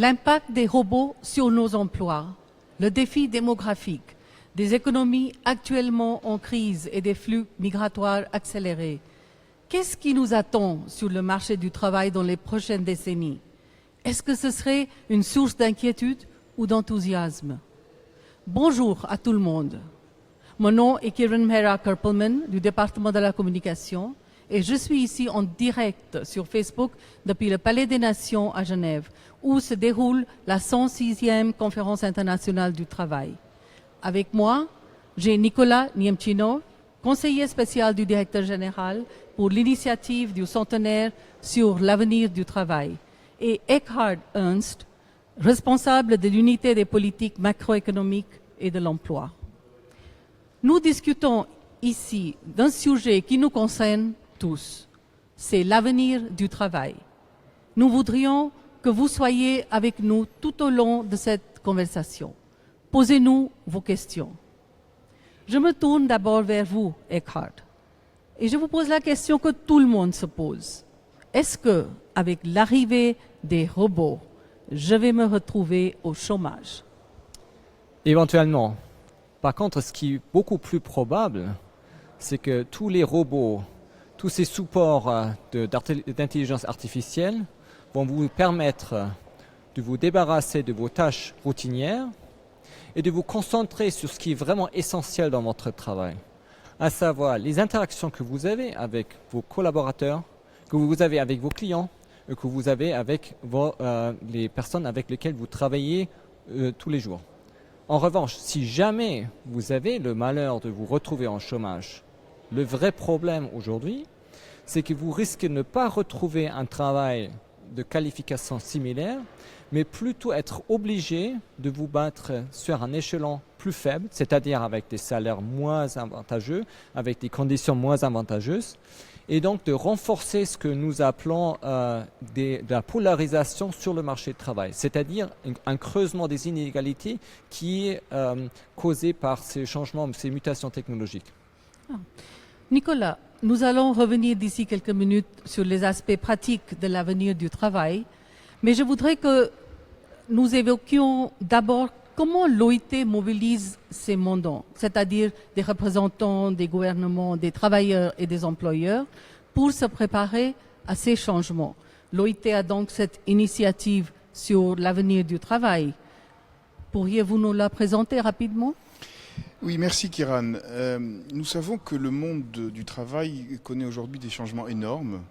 L'impact des robots sur nos emplois, le défi démographique, des économies actuellement en crise et des flux migratoires accélérés. Qu'est-ce qui nous attend sur le marché du travail dans les prochaines décennies? Est-ce que ce serait une source d'inquiétude ou d'enthousiasme? Bonjour à tout le monde. Mon nom est Kiran Mehra Kirpelman du département de la communication et je suis ici en direct sur Facebook depuis le Palais des Nations à Genève où se déroule la 106e conférence internationale du travail. Avec moi, j'ai Nicolas Niemchinov, conseiller spécial du directeur général pour l'initiative du centenaire sur l'avenir du travail, et Eckhard Ernst, responsable de l'unité des politiques macroéconomiques et de l'emploi. Nous discutons ici d'un sujet qui nous concerne tous, c'est l'avenir du travail. Nous voudrions que vous soyez avec nous tout au long de cette conversation. Posez-nous vos questions. Je me tourne d'abord vers vous, Eckhard, et je vous pose la question que tout le monde se pose. Est-ce que, avec l'arrivée des robots, je vais me retrouver au chômage? Éventuellement. Par contre, ce qui est beaucoup plus probable, c'est que tous les robots, tous ces supports d'intelligence artificielle vont vous permettre de vous débarrasser de vos tâches routinières et de vous concentrer sur ce qui est vraiment essentiel dans votre travail, à savoir les interactions que vous avez avec vos collaborateurs, que vous avez avec vos clients, et que vous avez avec les personnes avec lesquelles vous travaillez tous les jours. En revanche, si jamais vous avez le malheur de vous retrouver en chômage, le vrai problème aujourd'hui, c'est que vous risquez de ne pas retrouver un travail de qualification similaire, mais plutôt être obligé de vous battre sur un échelon plus faible, c'est-à-dire avec des salaires moins avantageux, avec des conditions moins avantageuses, et donc de renforcer ce que nous appelons de la polarisation sur le marché du travail, c'est-à-dire un creusement des inégalités qui est causé par ces changements, ces mutations technologiques. Nicolas, nous allons revenir d'ici quelques minutes sur les aspects pratiques de l'avenir du travail, mais je voudrais que nous évoquions d'abord comment l'OIT mobilise ces mandants, c'est-à-dire des représentants des gouvernements, des travailleurs et des employeurs, pour se préparer à ces changements. L'OIT a donc cette initiative sur l'avenir du travail. Pourriez-vous nous la présenter rapidement ? Oui, merci Kiran. Nous savons que le monde du travail connaît aujourd'hui des changements énormes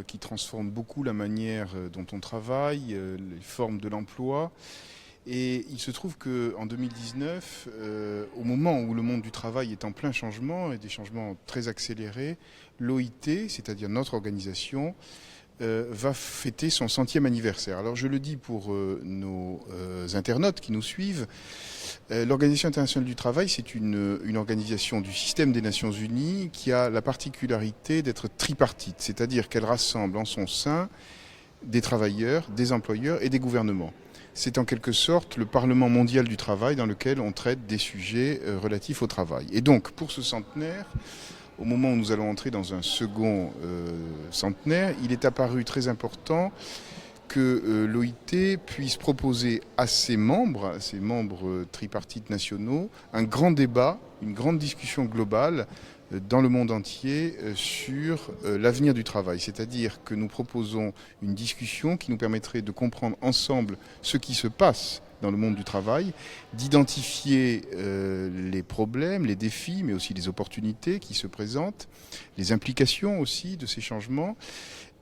qui transforment beaucoup la manière dont on travaille, les formes de l'emploi. Et il se trouve qu'en 2019, au moment où le monde du travail est en plein changement et des changements très accélérés, l'OIT, c'est-à-dire notre organisation, va fêter son 100e anniversaire. Alors je le dis pour nos internautes qui nous suivent, l'Organisation internationale du travail, c'est une organisation du système des Nations Unies qui a la particularité d'être tripartite, c'est-à-dire qu'elle rassemble en son sein des travailleurs, des employeurs et des gouvernements. C'est en quelque sorte le Parlement mondial du travail dans lequel on traite des sujets relatifs au travail. Et donc, pour ce centenaire, au moment où nous allons entrer dans un second centenaire, il est apparu très important que l'OIT puisse proposer à ses membres tripartites nationaux, un grand débat, une grande discussion globale dans le monde entier sur l'avenir du travail. C'est-à-dire que nous proposons une discussion qui nous permettrait de comprendre ensemble ce qui se passe dans le monde du travail, d'identifier les problèmes, les défis, mais aussi les opportunités qui se présentent, les implications aussi de ces changements,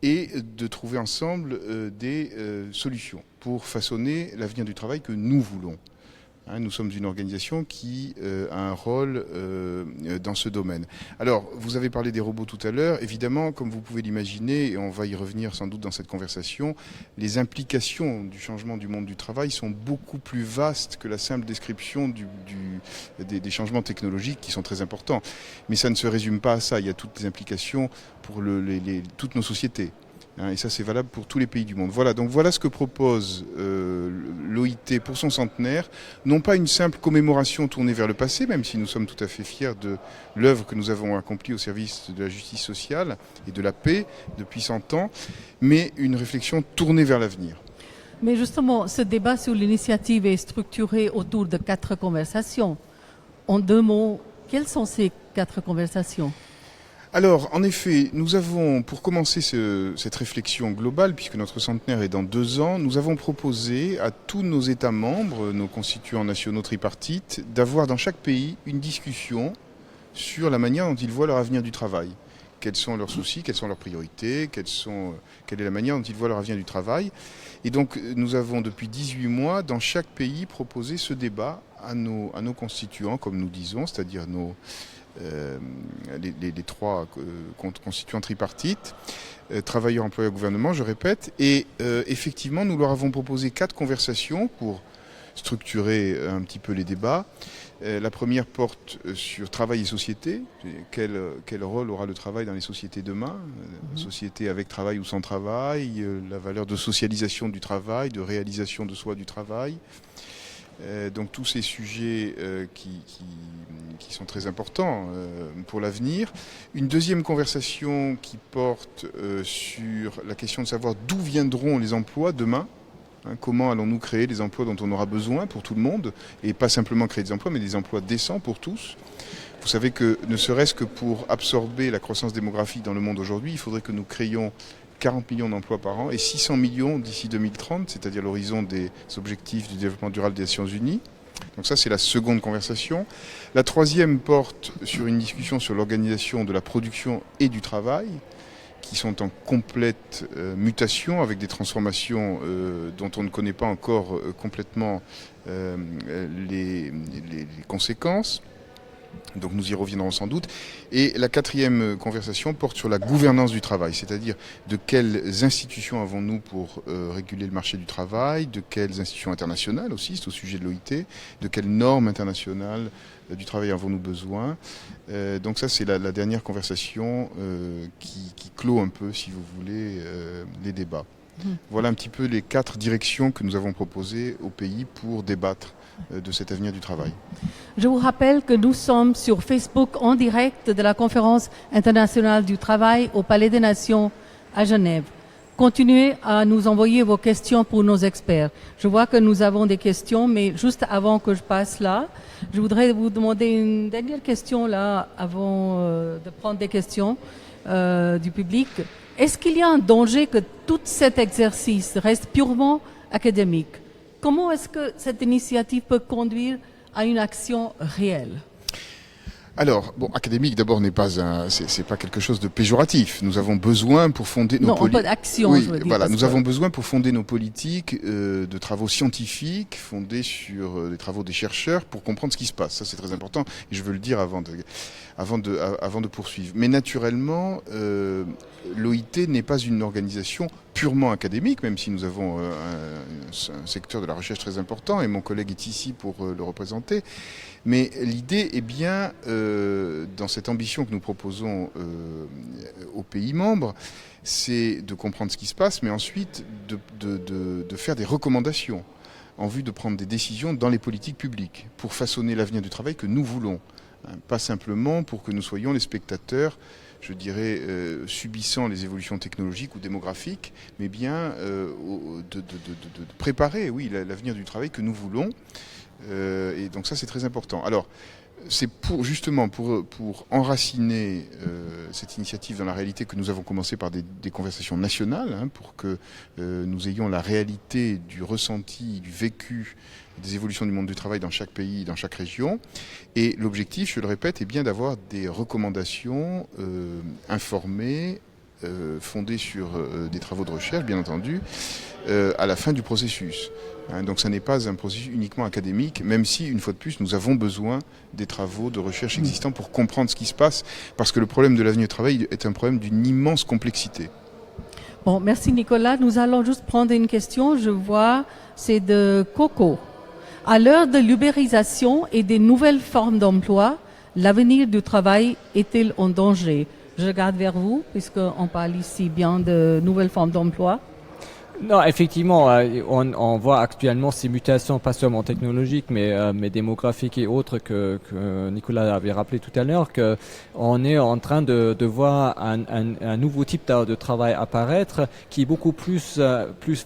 et de trouver ensemble des solutions pour façonner l'avenir du travail que nous voulons. Nous sommes une organisation qui a un rôle dans ce domaine. Alors, vous avez parlé des robots tout à l'heure. Évidemment, comme vous pouvez l'imaginer, et on va y revenir sans doute dans cette conversation, les implications du changement du monde du travail sont beaucoup plus vastes que la simple description des changements technologiques qui sont très importants. Mais ça ne se résume pas à ça. Il y a toutes les implications pour toutes nos sociétés. Et ça, c'est valable pour tous les pays du monde. Voilà, donc voilà ce que propose l'OIT pour son centenaire. Non pas une simple commémoration tournée vers le passé, même si nous sommes tout à fait fiers de l'œuvre que nous avons accomplie au service de la justice sociale et de la paix depuis 100 ans, mais une réflexion tournée vers l'avenir. Mais justement, ce débat sur l'initiative est structuré autour de 4 conversations. En 2 mots, quelles sont ces 4 conversations? Alors, en effet, nous avons, pour commencer cette réflexion globale, puisque notre centenaire est dans 2 ans, nous avons proposé à tous nos États membres, nos constituants nationaux tripartites, d'avoir dans chaque pays une discussion sur la manière dont ils voient leur avenir du travail. Quels sont leurs soucis, quelles sont leurs priorités, quelle est la manière dont ils voient leur avenir du travail. Et donc, nous avons depuis 18 mois, dans chaque pays, proposé ce débat à nos constituants, comme nous disons, c'est-à-dire les 3 constituants tripartites, travailleurs, employeurs, gouvernement, je répète. Et effectivement, nous leur avons proposé 4 conversations pour structurer un petit peu les débats. La première porte sur travail et société. Quel rôle aura le travail dans les sociétés demain? Société avec travail ou sans travail, la valeur de socialisation du travail, de réalisation de soi du travail. Donc tous ces sujets qui sont très importants pour l'avenir. Une deuxième conversation qui porte sur la question de savoir d'où viendront les emplois demain. Comment allons-nous créer les emplois dont on aura besoin pour tout le monde, et pas simplement créer des emplois, mais des emplois décents pour tous. Vous savez que ne serait-ce que pour absorber la croissance démographique dans le monde aujourd'hui, il faudrait que nous créions 40 millions d'emplois par an et 600 millions d'ici 2030, c'est-à-dire l'horizon des objectifs du développement durable des Nations Unies. Donc ça, c'est la seconde conversation. La troisième porte sur une discussion sur l'organisation de la production et du travail, qui sont en complète mutation, avec des transformations dont on ne connaît pas encore complètement les conséquences. Donc nous y reviendrons sans doute. Et la quatrième conversation porte sur la gouvernance du travail, c'est-à-dire de quelles institutions avons-nous pour réguler le marché du travail, de quelles institutions internationales aussi, c'est au sujet de l'OIT, de quelles normes internationales du travail avons-nous besoin. Donc ça, c'est la dernière conversation qui clôt un peu, si vous voulez, les débats. Voilà un petit peu les 4 directions que nous avons proposées au pays pour débattre de cet avenir du travail. Je vous rappelle que nous sommes sur Facebook en direct de la Conférence internationale du travail au Palais des Nations à Genève. Continuez à nous envoyer vos questions pour nos experts. Je vois que nous avons des questions, mais juste avant que je passe là, je voudrais vous demander une dernière question là, avant de prendre des questions du public. Est-ce qu'il y a un danger que tout cet exercice reste purement académique? Comment est-ce que cette initiative peut conduire à une action réelle? Alors, bon, académique d'abord c'est pas quelque chose de péjoratif. Nous avons besoin pour fonder nos politiques. Non, pas d'action, oui, je veux dire. Voilà, nous avons besoin pour fonder nos politiques de travaux scientifiques fondés sur les travaux des chercheurs pour comprendre ce qui se passe. Ça, c'est très important et je veux le dire avant de poursuivre. Mais naturellement, l'OIT n'est pas une organisation purement académique, même si nous avons un secteur de la recherche très important et mon collègue est ici pour le représenter. Mais l'idée est bien, dans cette ambition que nous proposons aux pays membres, c'est de comprendre ce qui se passe, mais ensuite de faire des recommandations en vue de prendre des décisions dans les politiques publiques pour façonner l'avenir du travail que nous voulons. Pas simplement pour que nous soyons les spectateurs, je dirais, subissant les évolutions technologiques ou démographiques, mais bien de préparer, oui, l'avenir du travail que nous voulons. Et donc ça, c'est très important. Alors, c'est justement pour enraciner cette initiative dans la réalité que nous avons commencé par des conversations nationales, pour que nous ayons la réalité du ressenti, du vécu des évolutions du monde du travail dans chaque pays, dans chaque région. Et l'objectif, je le répète, est bien d'avoir des recommandations informées, fondées sur des travaux de recherche, bien entendu, à la fin du processus. Donc ça n'est pas un processus uniquement académique, même si, une fois de plus, nous avons besoin des travaux de recherche existants pour comprendre ce qui se passe, parce que le problème de l'avenir du travail est un problème d'une immense complexité. Bon, merci Nicolas. Nous allons juste prendre une question. Je vois, c'est de Coco. À l'heure de l'ubérisation et des nouvelles formes d'emploi, l'avenir du travail est-il en danger? Je regarde vers vous, puisqu'on parle ici bien de nouvelles formes d'emploi. Non, effectivement, on voit actuellement ces mutations, pas seulement technologiques, mais démographiques et autres que Nicolas avait rappelé tout à l'heure, que on est en train de voir un nouveau type de travail apparaître, qui est beaucoup plus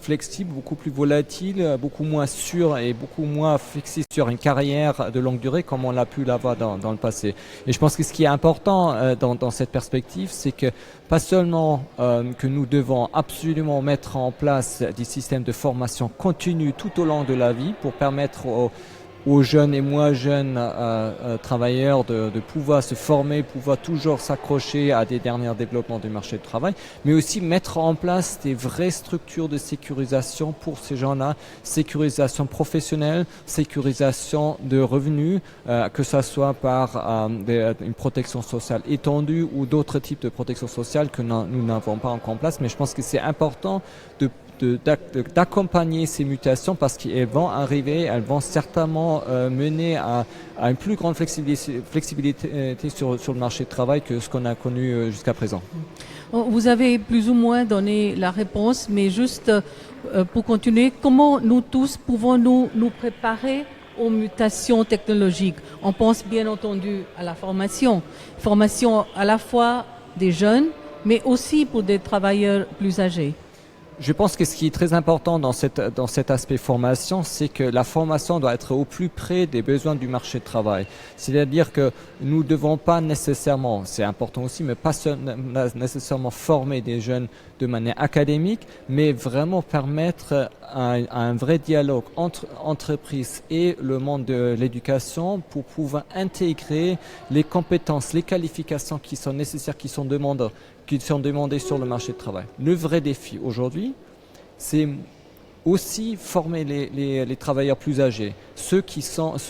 flexible, beaucoup plus volatile, beaucoup moins sûr et beaucoup moins fixé sur une carrière de longue durée comme on l'a pu l'avoir dans le passé. Et je pense que ce qui est important dans cette perspective, c'est que pas seulement que nous devons absolument mettre en place des systèmes de formation continue tout au long de la vie pour permettre aux jeunes et moins jeunes travailleurs de pouvoir se former, pouvoir toujours s'accrocher à des derniers développements du marché du travail, mais aussi mettre en place des vraies structures de sécurisation pour ces gens-là, sécurisation professionnelle, sécurisation de revenus, que ce soit par une protection sociale étendue ou d'autres types de protection sociale que nous n'avons pas encore en place. Mais je pense que c'est important d'accompagner ces mutations parce qu'elles vont arriver, elles vont certainement mener à une plus grande flexibilité sur le marché du travail que ce qu'on a connu jusqu'à présent. Vous avez plus ou moins donné la réponse, mais juste pour continuer, comment nous tous pouvons-nous nous préparer aux mutations technologiques? On pense bien entendu à la formation à la fois des jeunes, mais aussi pour des travailleurs plus âgés. Je pense que ce qui est très important dans cet aspect formation, c'est que la formation doit être au plus près des besoins du marché du travail. C'est-à-dire que nous ne devons pas nécessairement, c'est important aussi, mais pas nécessairement former des jeunes de manière académique, mais vraiment permettre un vrai dialogue entre entreprises et le monde de l'éducation pour pouvoir intégrer les compétences, les qualifications qui sont nécessaires, qui sont demandées sur le marché du travail. Le vrai défi aujourd'hui, c'est aussi former les travailleurs plus âgés, ceux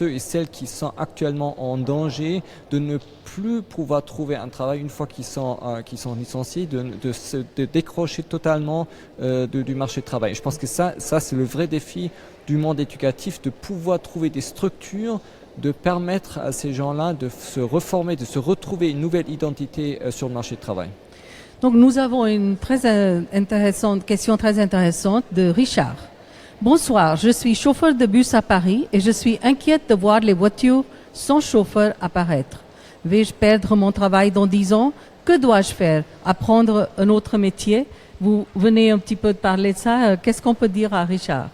et celles qui sont actuellement en danger de ne plus pouvoir trouver un travail une fois qu'ils sont licenciés, de décrocher totalement du marché du travail. Je pense que ça c'est le vrai défi du monde éducatif, de pouvoir trouver des structures, de permettre à ces gens-là de se reformer, de se retrouver une nouvelle identité sur le marché du travail. Donc nous avons une question très intéressante de Richard. Bonsoir, je suis chauffeur de bus à Paris et je suis inquiète de voir les voitures sans chauffeur apparaître. Vais-je perdre mon travail dans 10 ans? Que dois-je faire? Apprendre un autre métier? Vous venez un petit peu de parler de ça. Qu'est-ce qu'on peut dire à Richard?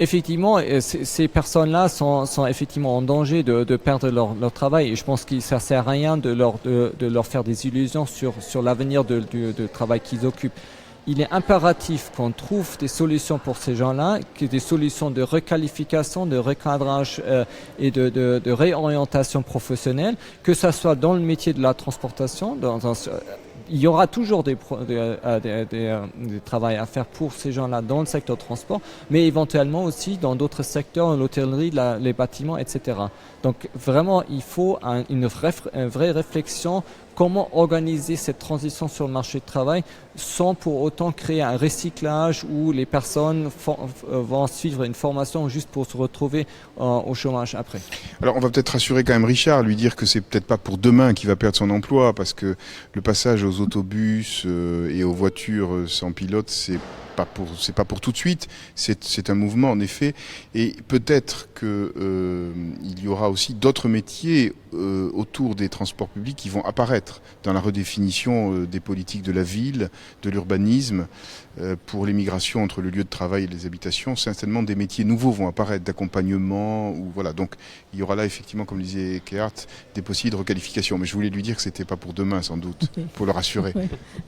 Effectivement, ces personnes-là sont effectivement en danger de perdre leur travail et je pense que ça sert à rien de leur faire des illusions sur l'avenir du travail qu'ils occupent. Il est impératif qu'on trouve des solutions pour ces gens-là, des solutions de requalification, de recadrage et de réorientation professionnelle, que ça soit dans le métier de la transportation, il y aura toujours des travail à faire pour ces gens-là dans le secteur transport, mais éventuellement aussi dans d'autres secteurs, l'hôtellerie, les bâtiments, etc. Donc vraiment, il faut une vraie réflexion comment organiser cette transition sur le marché du travail sans pour autant créer un recyclage où les personnes vont suivre une formation juste pour se retrouver au chômage après. Alors on va peut-être rassurer quand même Richard, lui dire que c'est peut-être pas pour demain qu'il va perdre son emploi, parce que le passage aux autobus et aux voitures sans pilote, c'est pas pour tout de suite, c'est un mouvement en effet, et peut-être que il y aura aussi d'autres métiers autour des transports publics qui vont apparaître dans la redéfinition des politiques de la ville, de l'urbanisme, pour les migrations entre le lieu de travail et les habitations. Certainement des métiers nouveaux vont apparaître, d'accompagnement, ou voilà. Donc il y aura là effectivement, comme le disait Keart, des possibles de requalification. Mais je voulais lui dire que c'était pas pour demain sans doute, pour le rassurer.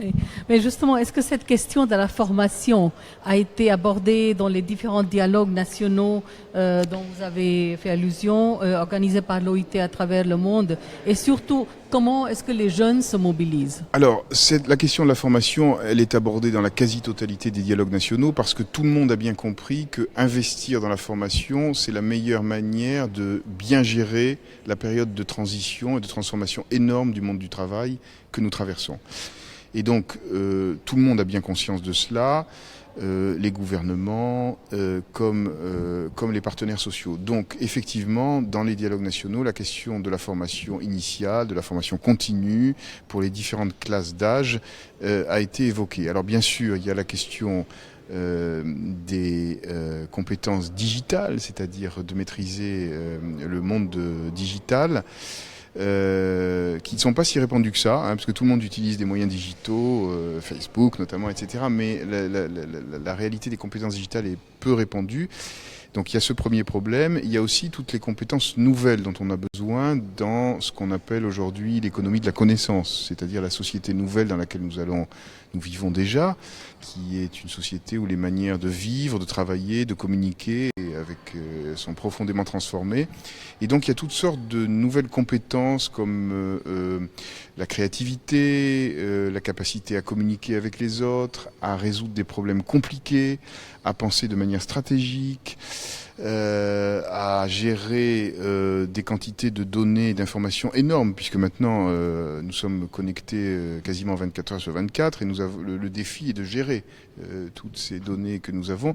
Oui. Mais justement, est-ce que cette question de la formation a été abordée dans les différents dialogues nationaux dont vous avez fait allusion, organisés par l'OIT à travers le monde, et surtout comment est-ce que les jeunes se mobilisent? Alors, la question de la formation, elle est abordée dans la quasi-totalité des dialogues nationaux parce que tout le monde a bien compris que investir dans la formation, c'est la meilleure manière de bien gérer la période de transition et de transformation énorme du monde du travail que nous traversons. Et donc, tout le monde a bien conscience de cela. Les gouvernements comme les partenaires sociaux. Donc effectivement, dans les dialogues nationaux, la question de la formation initiale, de la formation continue pour les différentes classes d'âge a été évoquée. Alors bien sûr, il y a la question des compétences digitales, c'est-à-dire de maîtriser le monde digital, qui ne sont pas si répandus que ça, parce que tout le monde utilise des moyens digitaux, Facebook notamment, etc. Mais la réalité des compétences digitales est peu répandue. Donc il y a ce premier problème. Il y a aussi toutes les compétences nouvelles dont on a besoin dans ce qu'on appelle aujourd'hui l'économie de la connaissance, c'est-à-dire la société nouvelle dans laquelle nous vivons déjà, qui est une société où les manières de vivre, de travailler, de communiquer sont profondément transformées. Et donc il y a toutes sortes de nouvelles compétences comme la créativité, la capacité à communiquer avec les autres, à résoudre des problèmes compliqués, à penser de manière stratégique, à gérer des quantités de données et d'informations énormes, puisque maintenant nous sommes connectés quasiment 24 heures sur 24 et le défi est de gérer toutes ces données que nous avons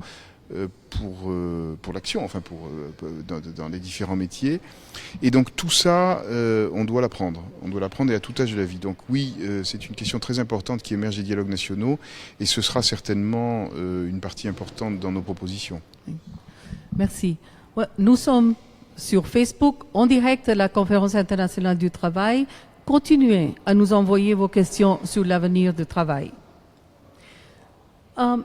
pour l'action, enfin dans les différents métiers. Et donc tout ça, on doit l'apprendre. On doit l'apprendre et à tout âge de la vie. Donc oui, c'est une question très importante qui émerge des dialogues nationaux et ce sera certainement une partie importante dans nos propositions. Merci. Ouais, nous sommes sur Facebook en direct à la Conférence internationale du travail. Continuez à nous envoyer vos questions sur l'avenir du travail.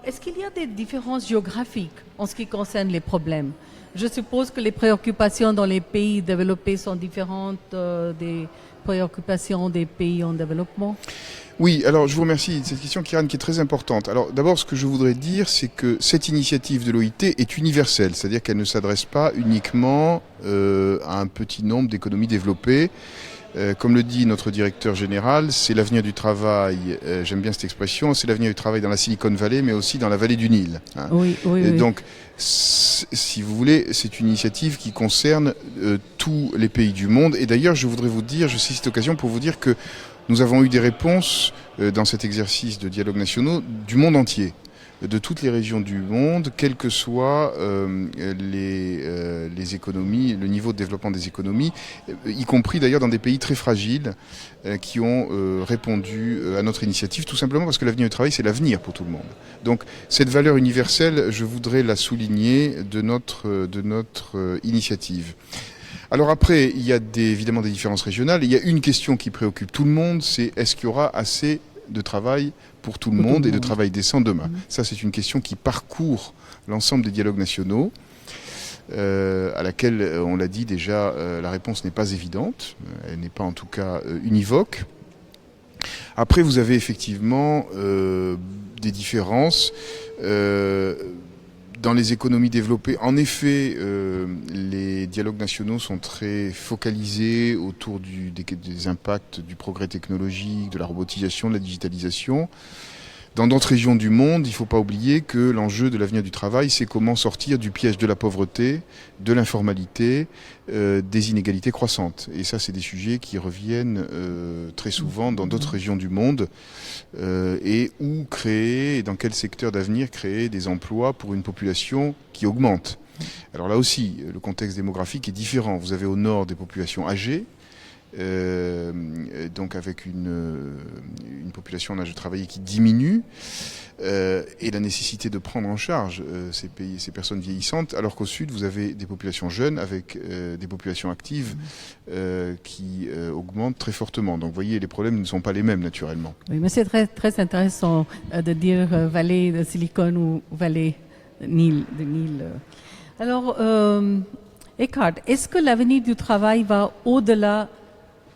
Est-ce qu'il y a des différences géographiques en ce qui concerne les problèmes? Je suppose que les préoccupations dans les pays développés sont différentes des préoccupations des pays en développement. Oui, alors je vous remercie de cette question, Kiran, qui est très importante. Alors d'abord, ce que je voudrais dire, c'est que cette initiative de l'OIT est universelle, c'est-à-dire qu'elle ne s'adresse pas uniquement à un petit nombre d'économies développées. Comme le dit notre directeur général, c'est l'avenir du travail, j'aime bien cette expression, c'est l'avenir du travail dans la Silicon Valley, mais aussi dans la vallée du Nil. Hein. Oui, oui, oui. Donc, si vous voulez, c'est une initiative qui concerne tous les pays du monde. Et d'ailleurs, je voudrais vous dire, je saisis cette occasion pour vous dire que nous avons eu des réponses dans cet exercice de dialogue nationaux du monde entier, de toutes les régions du monde, quelles que soient les économies, le niveau de développement des économies, y compris d'ailleurs dans des pays très fragiles qui ont répondu à notre initiative, tout simplement parce que l'avenir du travail, c'est l'avenir pour tout le monde. Donc cette valeur universelle, je voudrais la souligner de notre initiative. Alors après, il y a évidemment des différences régionales. Il y a une question qui préoccupe tout le monde, c'est est-ce qu'il y aura assez de travail pour tout le monde et de travail décent demain. Ça, c'est une question qui parcourt l'ensemble des dialogues nationaux, à laquelle, on l'a dit déjà, la réponse n'est pas évidente. Elle n'est pas en tout cas univoque. Après, vous avez effectivement des différences. Dans les économies développées, en effet, les dialogues nationaux sont très focalisés autour des impacts du progrès technologique, de la robotisation, de la digitalisation. Dans d'autres régions du monde, il ne faut pas oublier que l'enjeu de l'avenir du travail, c'est comment sortir du piège de la pauvreté, de l'informalité, des inégalités croissantes. Et ça, c'est des sujets qui reviennent très souvent dans d'autres régions du monde. Et où créer, et dans quel secteur d'avenir créer des emplois pour une population qui augmente. Alors là aussi, le contexte démographique est différent. Vous avez au nord des populations âgées, donc avec une population en âge de travailler qui diminue, et la nécessité de prendre en charge ces personnes vieillissantes, alors qu'au sud vous avez des populations jeunes avec des populations actives qui augmentent très fortement. Donc vous voyez, les problèmes ne sont pas les mêmes naturellement. Oui, mais c'est très, très intéressant de dire vallée de Silicon ou vallée de Nil. Alors, Eckhart, est-ce que l'avenir du travail va au-delà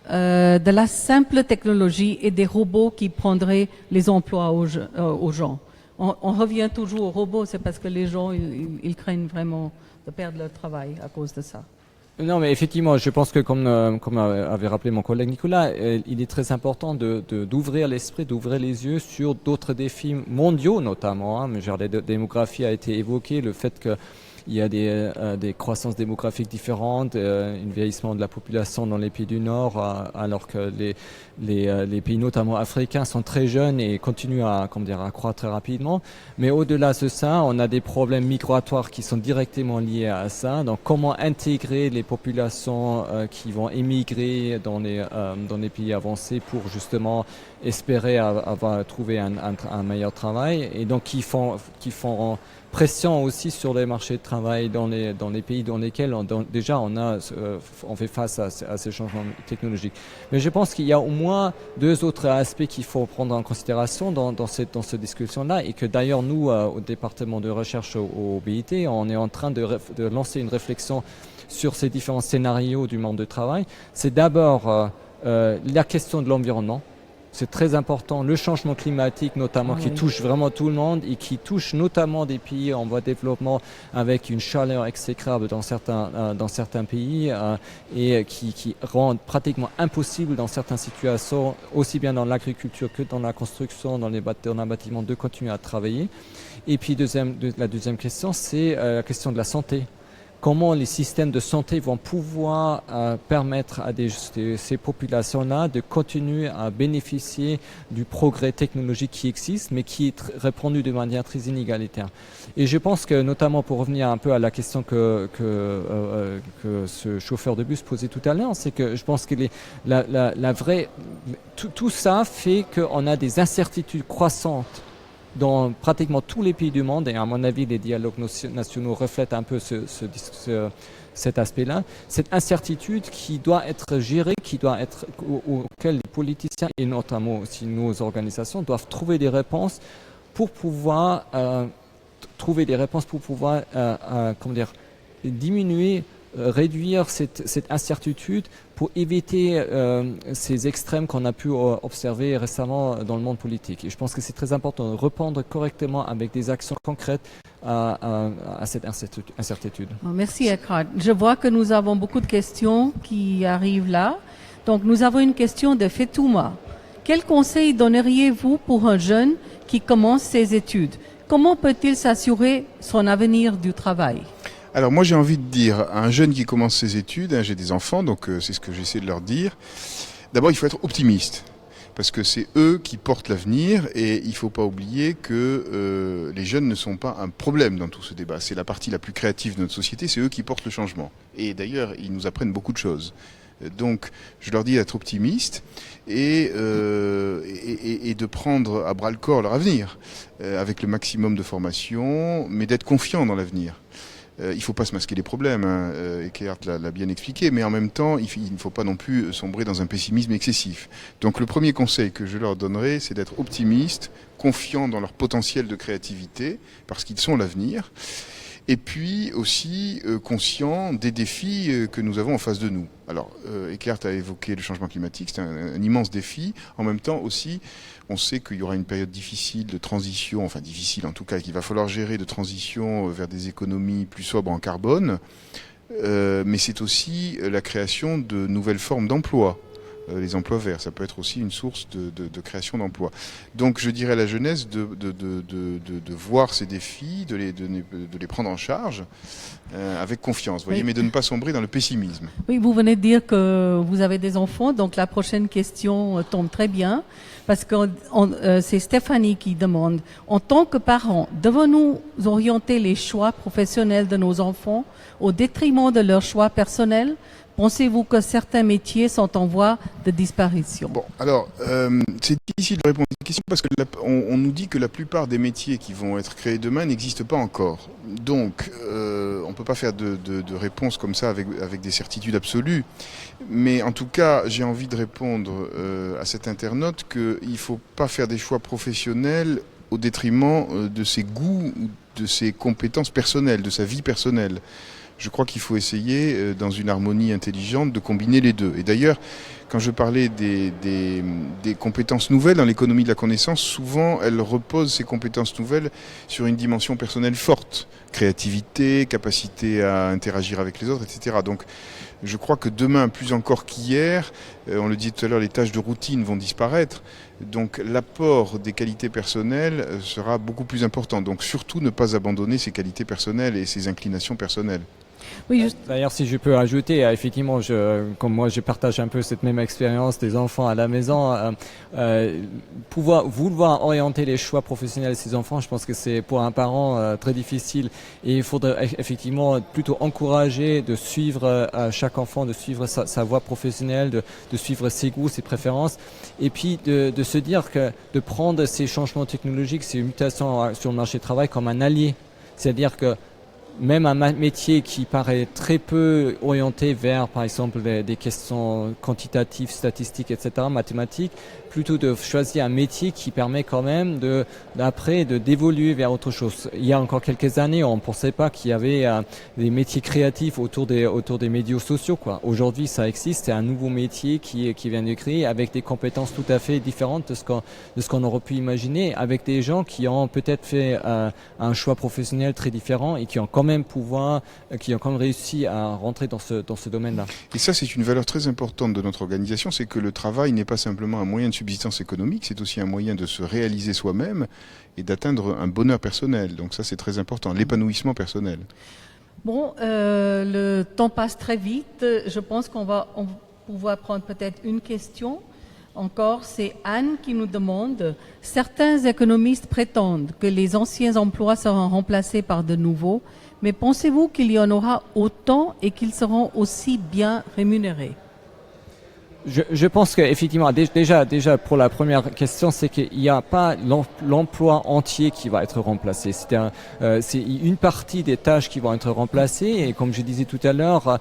de la simple technologie et des robots qui prendraient les emplois aux gens? On revient toujours aux robots, c'est parce que les gens ils craignent vraiment de perdre leur travail à cause de ça. Non, mais effectivement, je pense que comme avait rappelé mon collègue Nicolas, il est très important d'ouvrir l'esprit, d'ouvrir les yeux sur d'autres défis mondiaux notamment. Genre la démographie a été évoquée, le fait que il y a des croissances démographiques différentes, un vieillissement de la population dans les pays du Nord, alors que les pays notamment africains sont très jeunes et continuent à croître très rapidement. Mais au-delà de ça, on a des problèmes migratoires qui sont directement liés à ça. Donc comment intégrer les populations qui vont émigrer dans les pays avancés pour justement espérer trouver un meilleur travail, et donc qui font pression aussi sur les marchés de travail dans les pays dans lesquels on fait face à ces changements technologiques. Mais je pense qu'il y a au moins deux autres aspects qu'il faut prendre en considération dans cette discussion-là, et que d'ailleurs nous, au département de recherche au BIT, on est en train de lancer une réflexion sur ces différents scénarios du monde du travail. C'est d'abord la question de l'environnement. C'est très important, le changement climatique notamment, qui touche vraiment tout le monde et qui touche notamment des pays en voie de développement avec une chaleur exécrable dans certains pays et qui rend pratiquement impossible dans certaines situations, aussi bien dans l'agriculture que dans la construction, dans les bâtiments, de continuer à travailler. Et puis la deuxième question, c'est la question de la santé. Comment les systèmes de santé vont pouvoir permettre à ces populations-là de continuer à bénéficier du progrès technologique qui existe, mais qui est répandu de manière très inégalitaire. Et je pense que, notamment pour revenir un peu à la question que ce chauffeur de bus posait tout à l'heure, c'est que je pense que tout ça fait qu'on a des incertitudes croissantes dans pratiquement tous les pays du monde, et à mon avis, les dialogues nationaux reflètent un peu cet aspect-là. Cette incertitude qui doit être gérée, auquel les politiciens et notamment aussi nos organisations doivent trouver des réponses pour pouvoir diminuer, réduire cette incertitude pour éviter ces extrêmes qu'on a pu observer récemment dans le monde politique. Et je pense que c'est très important de répondre correctement avec des actions concrètes à cette incertitude. Merci Eckhard. Je vois que nous avons beaucoup de questions qui arrivent là. Donc nous avons une question de Fetouma. Quel conseil donneriez-vous pour un jeune qui commence ses études? Comment peut-il s'assurer son avenir du travail? Alors moi j'ai envie de dire à un jeune qui commence ses études, j'ai des enfants donc c'est ce que j'essaie de leur dire, d'abord il faut être optimiste parce que c'est eux qui portent l'avenir et il ne faut pas oublier que les jeunes ne sont pas un problème dans tout ce débat, c'est la partie la plus créative de notre société, c'est eux qui portent le changement et d'ailleurs ils nous apprennent beaucoup de choses. Donc je leur dis d'être optimistes et de prendre à bras le corps leur avenir avec le maximum de formation mais d'être confiants dans l'avenir. Il ne faut pas se masquer les problèmes, Eckhard l'a bien expliqué, mais en même temps, il ne faut pas non plus sombrer dans un pessimisme excessif. Donc le premier conseil que je leur donnerai, c'est d'être optimistes, confiants dans leur potentiel de créativité, parce qu'ils sont l'avenir, et puis aussi conscients des défis que nous avons en face de nous. Alors, Eckhard a évoqué le changement climatique, c'est un immense défi. En même temps aussi, on sait qu'il y aura une période difficile de transition, enfin difficile en tout cas, qu'il va falloir gérer de transition vers des économies plus sobres en carbone. Mais c'est aussi la création de nouvelles formes d'emploi. Les emplois verts, ça peut être aussi une source de création d'emplois. Donc je dirais à la jeunesse de voir ces défis, de les prendre en charge avec confiance, voyez, mais de ne pas sombrer dans le pessimisme. Oui, vous venez de dire que vous avez des enfants, donc la prochaine question tombe très bien, parce que c'est Stéphanie qui demande, en tant que parents, devons-nous orienter les choix professionnels de nos enfants au détriment de leurs choix personnels? Pensez-vous que certains métiers sont en voie de disparition? Bon, alors, c'est difficile de répondre à cette question parce que on nous dit que la plupart des métiers qui vont être créés demain n'existent pas encore. Donc, on ne peut pas faire de réponse comme ça avec des certitudes absolues. Mais en tout cas, j'ai envie de répondre à cet internaute qu'il ne faut pas faire des choix professionnels au détriment de ses goûts ou de ses compétences personnelles, de sa vie personnelle. Je crois qu'il faut essayer, dans une harmonie intelligente, de combiner les deux. Et d'ailleurs, quand je parlais des compétences nouvelles dans l'économie de la connaissance, souvent, elles reposent, ces compétences nouvelles, sur une dimension personnelle forte. Créativité, capacité à interagir avec les autres, etc. Donc, Je crois que demain, plus encore qu'hier, on le dit tout à l'heure, les tâches de routine vont disparaître. Donc l'apport des qualités personnelles sera beaucoup plus important. Donc surtout ne pas abandonner ses qualités personnelles et ses inclinations personnelles. Oui, juste- D'ailleurs, si je peux ajouter, effectivement, comme moi, je partage un peu cette même expérience des enfants à la maison. Vouloir orienter les choix professionnels de ses enfants, je pense que c'est pour un parent très difficile. Et il faudrait effectivement plutôt encourager de suivre chaque enfant, de suivre sa voie professionnelle, de suivre ses goûts, ses préférences. Et puis de se dire que de prendre ces changements technologiques, ces mutations sur le marché du travail comme un allié. C'est-à-dire que même un métier qui paraît très peu orienté vers, par exemple, des questions quantitatives, statistiques, etc., mathématiques, plutôt de choisir un métier qui permet quand même d'évoluer vers autre chose. Il y a encore quelques années, on ne pensait pas qu'il y avait des métiers créatifs autour des médias sociaux, quoi. Aujourd'hui, ça existe, c'est un nouveau métier qui vient de créer avec des compétences tout à fait différentes de ce qu'on aurait pu imaginer, avec des gens qui ont peut-être fait un choix professionnel très différent et qui ont quand même réussi à rentrer dans ce domaine-là. Et ça, c'est une valeur très importante de notre organisation, c'est que le travail n'est pas simplement un moyen de subsistance économique, c'est aussi un moyen de se réaliser soi-même et d'atteindre un bonheur personnel. Donc ça, c'est très important, l'épanouissement personnel. Bon, le temps passe très vite. Je pense on va pouvoir prendre peut-être une question. Encore, c'est Anne qui nous demande, certains économistes prétendent que les anciens emplois seront remplacés par de nouveaux, mais pensez-vous qu'il y en aura autant et qu'ils seront aussi bien rémunérés? Je pense qu'effectivement, déjà pour la première question, c'est qu'il n'y a pas l'emploi entier qui va être remplacé. C'est une partie des tâches qui vont être remplacées et comme je disais tout à l'heure,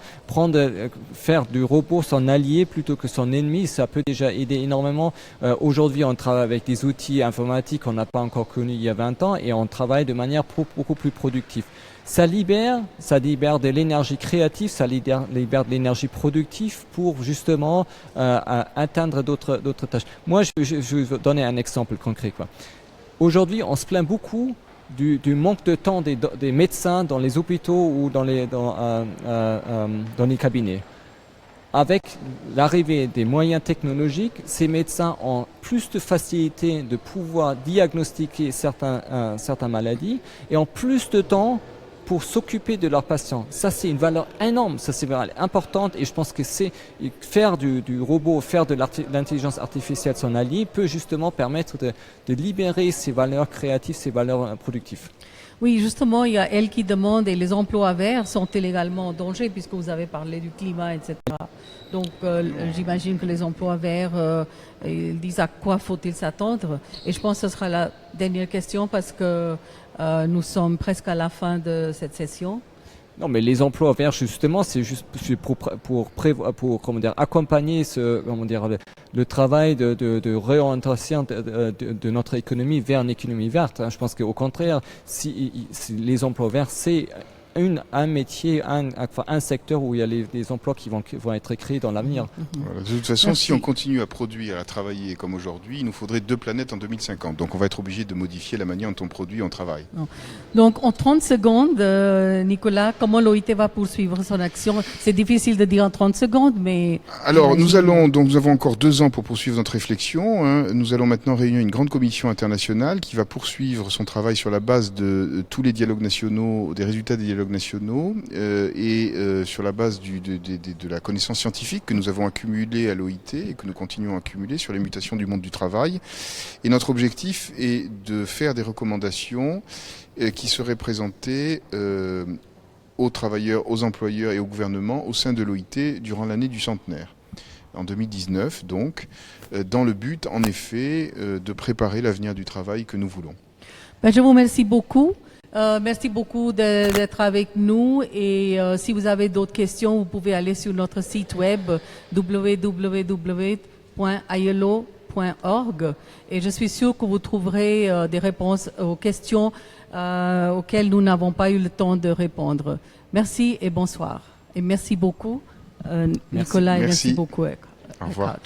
faire du robot son allié plutôt que son ennemi, ça peut déjà aider énormément. Aujourd'hui, on travaille avec des outils informatiques qu'on n'a pas encore connus il y a 20 ans et on travaille de manière beaucoup plus productive. Ça libère de l'énergie créative, ça libère de l'énergie productive pour justement atteindre d'autres tâches. Moi, je vais vous donner un exemple concret, quoi. Aujourd'hui, on se plaint beaucoup du manque de temps des médecins dans les hôpitaux ou dans les cabinets. Avec l'arrivée des moyens technologiques, ces médecins ont plus de facilité de pouvoir diagnostiquer certaines maladies et ont plus de temps pour s'occuper de leurs patients. Ça, c'est une valeur énorme, ça, c'est une valeur importante et je pense que faire du robot, faire de l'intelligence artificielle son allié peut justement permettre de libérer ces valeurs créatives, ces valeurs productives. Oui, justement, il y a elle qui demande, et les emplois verts sont-ils également en danger, puisque vous avez parlé du climat, etc. Donc, j'imagine que les emplois verts, ils disent à quoi faut-il s'attendre. Et je pense que ce sera la dernière question, parce que nous sommes presque à la fin de cette session. Non, mais les emplois verts, justement, c'est juste pour accompagner le travail de réorientation de notre économie vers une économie verte. Je pense qu'au contraire, si les emplois verts, c'est un métier, un secteur où il y a des emplois qui vont être créés dans l'avenir. Voilà. De toute façon, si on continue à produire, à travailler comme aujourd'hui, il nous faudrait 2 planètes en 2050. Donc on va être obligé de modifier la manière dont on produit, on travaille. Non. Donc en 30 secondes, Nicolas, comment l'OIT va poursuivre son action? C'est difficile de dire en 30 secondes, mais... Alors nous avons encore 2 ans pour poursuivre notre réflexion. Hein. Nous allons maintenant réunir une grande commission internationale qui va poursuivre son travail sur la base de tous les dialogues nationaux, des résultats des dialogues nationaux sur la base de la connaissance scientifique que nous avons accumulée à l'OIT et que nous continuons à accumuler sur les mutations du monde du travail. Et notre objectif est de faire des recommandations qui seraient présentées aux travailleurs, aux employeurs et au gouvernement au sein de l'OIT durant l'année du centenaire. En 2019, donc, dans le but, en effet, de préparer l'avenir du travail que nous voulons. Je vous remercie beaucoup. Merci beaucoup d'être avec nous et si vous avez d'autres questions, vous pouvez aller sur notre site web www.ilo.org et je suis sûre que vous trouverez des réponses aux questions auxquelles nous n'avons pas eu le temps de répondre. Merci et bonsoir. Et merci beaucoup Nicolas et merci beaucoup. Au revoir.